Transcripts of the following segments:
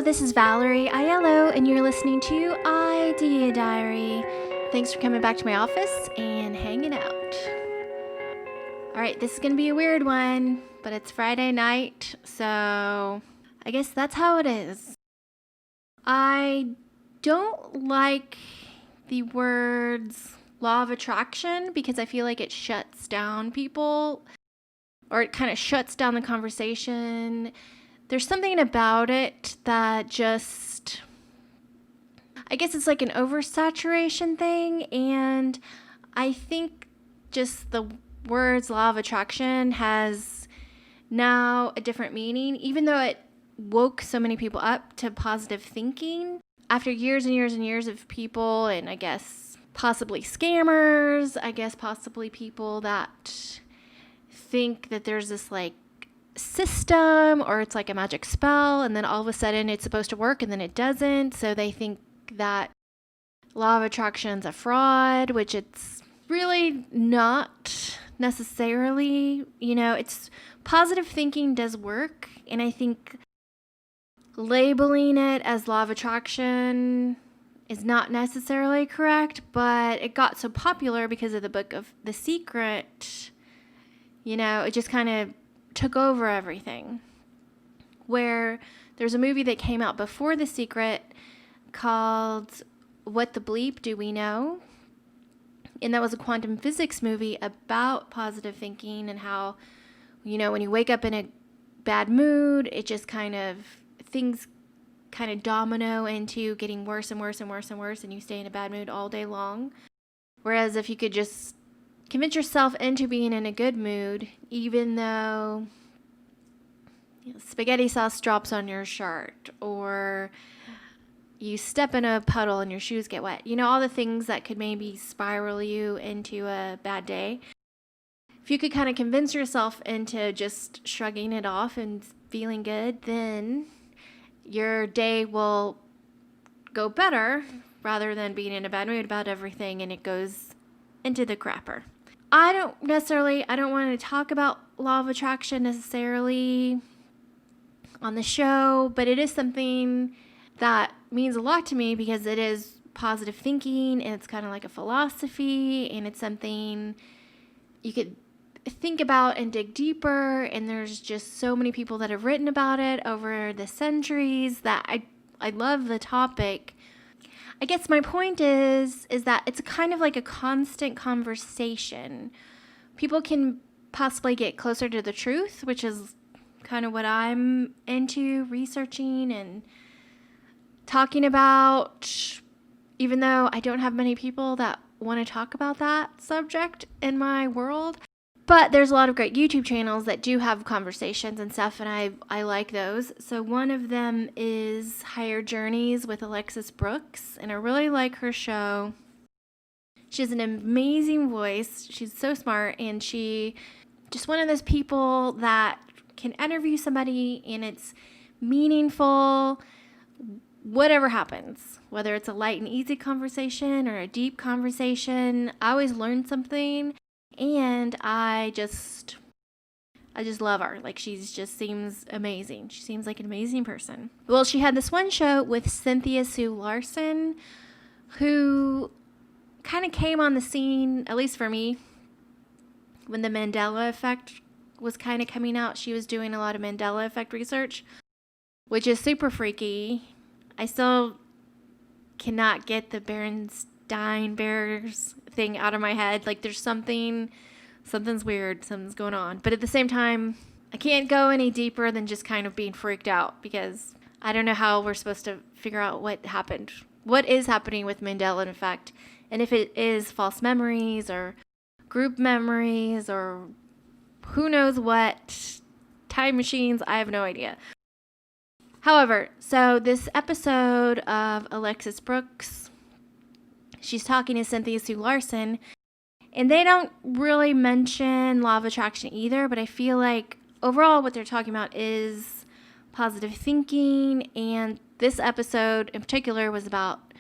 this is Valerie Aiello, and you're listening to Idea Diary. Thanks for coming back to my office and hanging out. Alright, this is going to be a weird one, but it's Friday night, so I guess that's how it is. I don't like the words law of attraction because I feel like it shuts down people, or it kind of shuts down the conversation. There's something about it that just, I guess it's like an oversaturation thing, and I think just the words law of attraction has now a different meaning, even though it woke so many people up to positive thinking. After years and years and years of people, and I guess possibly scammers, I guess possibly people that think that there's this like system or it's like a magic spell, and then all of a sudden it's supposed to work and then it doesn't, so they think that law of attraction's a fraud, which it's really not necessarily. It's positive thinking does work, and I think labeling it as law of attraction is not necessarily correct, but it got so popular because of the book of The Secret. It just kind of took over everything. Where there's a movie that came out before The Secret called What the Bleep Do We Know? And that was a quantum physics movie about positive thinking and how, when you wake up in a bad mood, it just things kind of domino into getting worse and worse and worse and worse, and you stay in a bad mood all day long. Whereas if you could just convince yourself into being in a good mood, even though spaghetti sauce drops on your shirt, or you step in a puddle and your shoes get wet. All the things that could maybe spiral you into a bad day. If you could kind of convince yourself into just shrugging it off and feeling good, then your day will go better rather than being in a bad mood about everything and it goes into the crapper. I don't want to talk about law of attraction necessarily on the show, but it is something that means a lot to me because it is positive thinking, and it's kind of like a philosophy, and it's something you could think about and dig deeper, and there's just so many people that have written about it over the centuries that I love the topic. I guess my point is that it's kind of like a constant conversation. People can possibly get closer to the truth, which is kind of what I'm into researching and talking about, even though I don't have many people that want to talk about that subject in my world. But there's a lot of great YouTube channels that do have conversations and stuff, and I like those. So one of them is Higher Journeys with Alexis Brooks, and I really like her show. She has an amazing voice. She's so smart, and she just one of those people that can interview somebody, and it's meaningful, whatever happens. Whether it's a light and easy conversation or a deep conversation, I always learn something. And I just love her. Like, she just seems amazing. She seems like an amazing person. Well, she had this one show with Cynthia Sue Larson, who kind of came on the scene, at least for me, when the Mandela effect was kind of coming out. She was doing a lot of Mandela effect research, which is super freaky. I still cannot get the Berenstain Bears thing out of my head. Like, there's something's weird, something's going on. But at the same time, I can't go any deeper than just kind of being freaked out, because I don't know how we're supposed to figure out what happened, what is happening with Mandela effect, and if it is false memories or group memories or who knows what, time machines, I have no idea. However, so this episode of Alexis Brooks, she's talking to Cynthia Sue Larson, and they don't really mention law of attraction either, but I feel like overall what they're talking about is positive thinking, and this episode in particular was about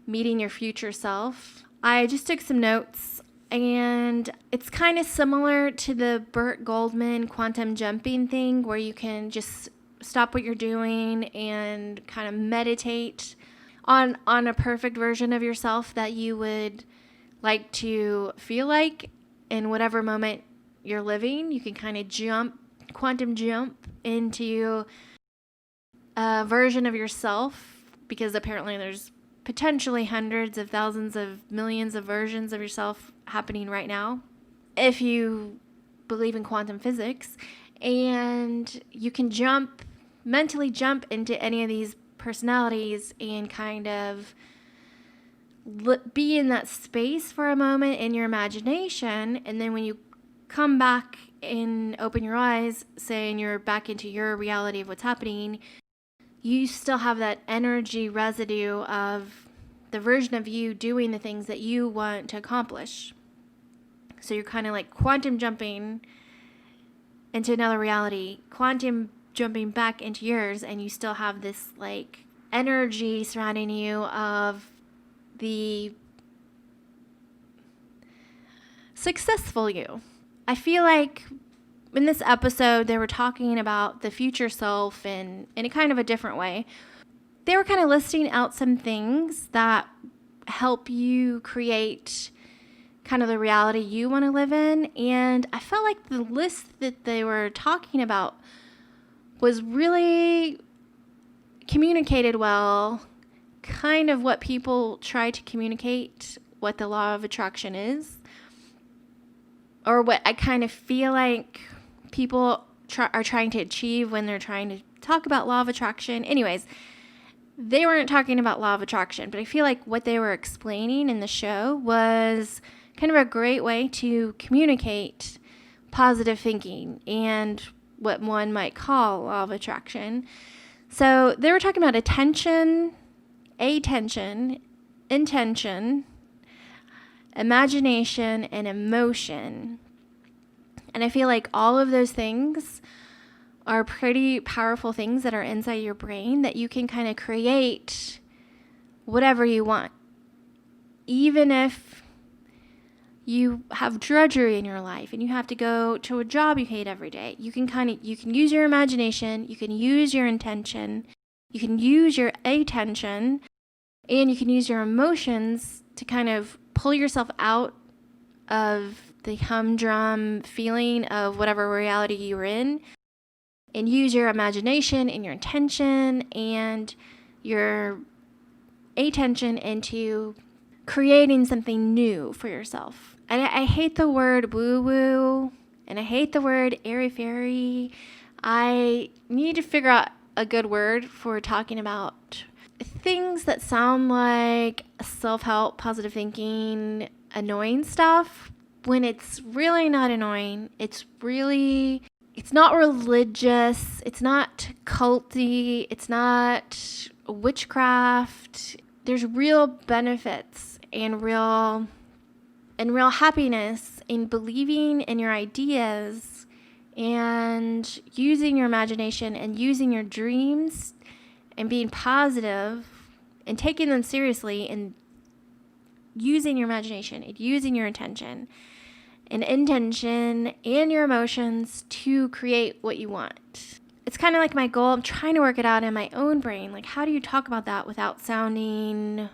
meeting your future self. I just took some notes, and it's kind of similar to the Burt Goldman quantum jumping thing, where you can just stop what you're doing and kind of meditate on a perfect version of yourself that you would like to feel like in whatever moment you're living. You can kind of quantum jump into a version of yourself, because apparently there's potentially hundreds of thousands of millions of versions of yourself happening right now, if you believe in quantum physics. And you can mentally jump into any of these personalities and kind of be in that space for a moment in your imagination. And then when you come back and open your eyes, saying you're back into your reality of what's happening, you still have that energy residue of the version of you doing the things that you want to accomplish. So you're kind of like quantum jumping into another reality, quantum jumping back into yours, and you still have this like energy surrounding you of the successful you. I feel like in this episode they were talking about the future self in a kind of a different way. They were kind of listing out some things that help you create kind of the reality you want to live in. And I felt like the list that they were talking about was really communicated well, kind of what people try to communicate, what the law of attraction is, or what I kind of feel like people are trying to achieve when they're trying to talk about law of attraction. Anyways, they weren't talking about law of attraction, but I feel like what they were explaining in the show was kind of a great way to communicate positive thinking and what one might call law of attraction. So they were talking about attention, intention, imagination, and emotion. And I feel like all of those things are pretty powerful things that are inside your brain that you can kind of create whatever you want. Even if you have drudgery in your life and you have to go to a job you hate every day, you can use your imagination, you can use your intention, you can use your attention, and you can use your emotions to kind of pull yourself out of the humdrum feeling of whatever reality you're in, and use your imagination and your intention and your attention into creating something new for yourself. And I hate the word woo-woo, and I hate the word airy-fairy. I need to figure out a good word for talking about things that sound like self-help, positive thinking, annoying stuff, when it's really not annoying. It's not religious. It's not culty. It's not witchcraft. There's real benefits and real happiness in believing in your ideas and using your imagination and using your dreams and being positive and taking them seriously and using your imagination and using your intention and your emotions to create what you want. It's kind of like my goal. I'm trying to work it out in my own brain. Like, how do you talk about that without sounding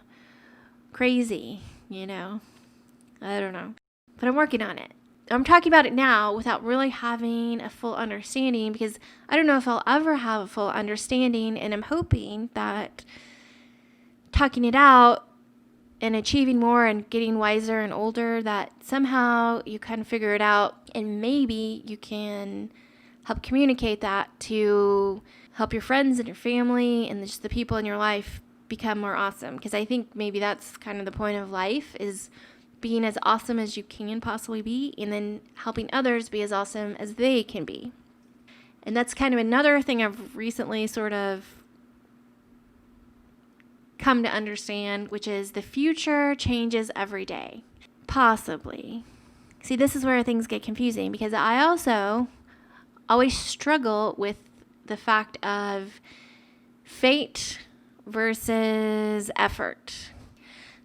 crazy, I don't know. But I'm working on it. I'm talking about it now without really having a full understanding, because I don't know if I'll ever have a full understanding, and I'm hoping that talking it out and achieving more and getting wiser and older, that somehow you kind of figure it out, and maybe you can help communicate that to help your friends and your family and just the people in your life become more awesome. Because I think maybe that's kind of the point of life, is being as awesome as you can possibly be, and then helping others be as awesome as they can be. And that's kind of another thing I've recently sort of come to understand, which is the future changes every day. Possibly. See, this is where things get confusing, because I also always struggle with the fact of fate versus effort.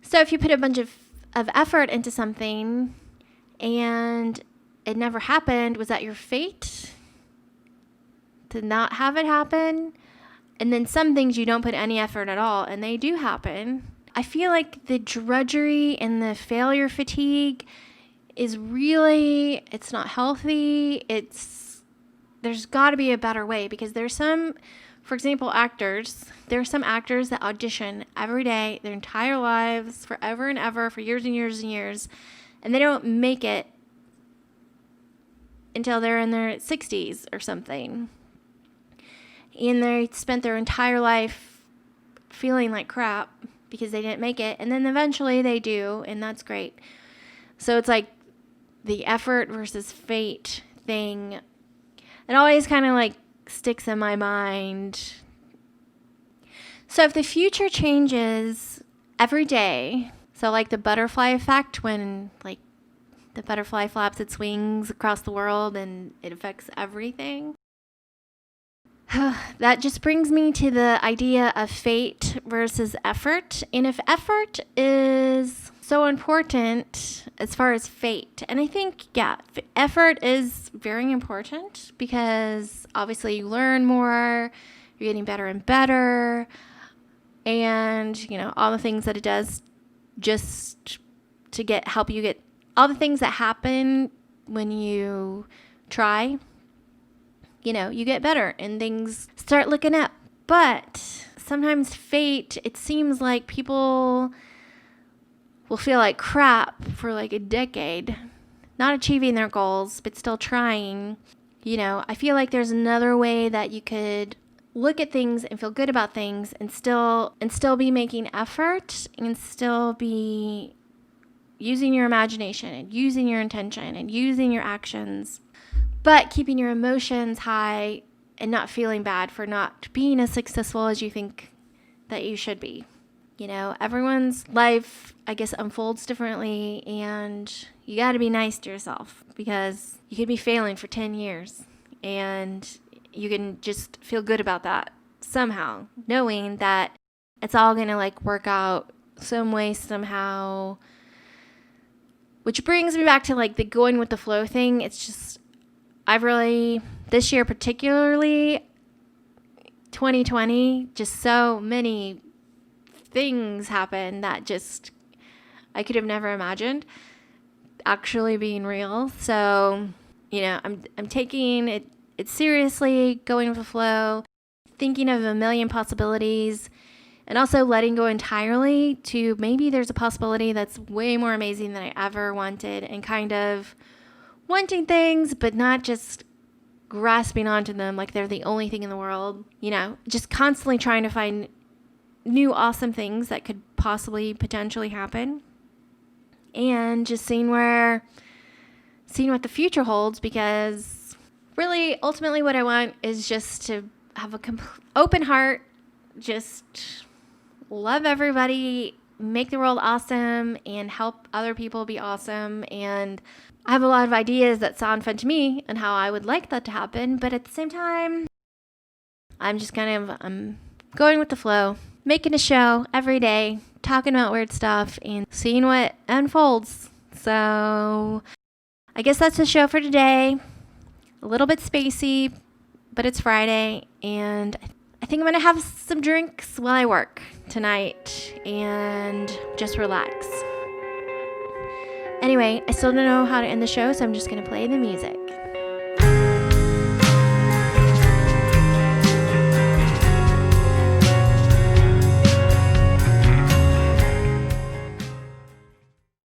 So if you put a bunch of effort into something and it never happened, was that your fate? to not have it happen. And then some things you don't put any effort at all, and they do happen. I feel like the drudgery and the failure fatigue is really, it's not healthy. There's got to be a better way, because there's some, for example, actors. There are some actors that audition every day, their entire lives, forever and ever, for years and years and years, and they don't make it until they're in their 60s or something. And they spent their entire life feeling like crap because they didn't make it. And then eventually they do, and that's great. So it's like the effort versus fate thing. It always kind of like sticks in my mind. So if the future changes every day, so like the butterfly effect, when like the butterfly flaps its wings across the world and it affects everything. That just brings me to the idea of fate versus effort. And if effort is so important as far as fate, and I think, yeah, effort is very important, because obviously you learn more, you're getting better and better, and, you know, all the things that it does just to help you get all the things that happen when you try. You know, you get better and things start looking up. But sometimes fate, it seems like people will feel like crap for like a decade, not achieving their goals, but still trying. You know, I feel like there's another way that you could look at things and feel good about things and still be making effort, and still be using your imagination and using your intention and using your actions, but keeping your emotions high and not feeling bad for not being as successful as you think that you should be. You know, everyone's life, I guess, unfolds differently, and you got to be nice to yourself, because you could be failing for 10 years and you can just feel good about that somehow, knowing that it's all going to like work out some way, somehow. Which brings me back to like the going with the flow thing. It's just, this year particularly, 2020, just so many things happened that just, I could have never imagined actually being real. So, you know, I'm taking it seriously, going with the flow, thinking of a million possibilities, and also letting go entirely to maybe there's a possibility that's way more amazing than I ever wanted, and kind of wanting things, but not just grasping onto them like they're the only thing in the world. You know, just constantly trying to find new awesome things that could potentially happen, and just seeing what the future holds, because really ultimately what I want is just to have a open heart, just love everybody, make the world awesome, and help other people be awesome. And I have a lot of ideas that sound fun to me and how I would like that to happen, but at the same time, I'm just I'm going with the flow, making a show every day, talking about weird stuff, and seeing what unfolds. So I guess that's the show for today. A little bit spacey, but it's Friday, and I think I'm going to have some drinks while I work tonight and just relax. Anyway, I still don't know how to end the show, so I'm just going to play the music.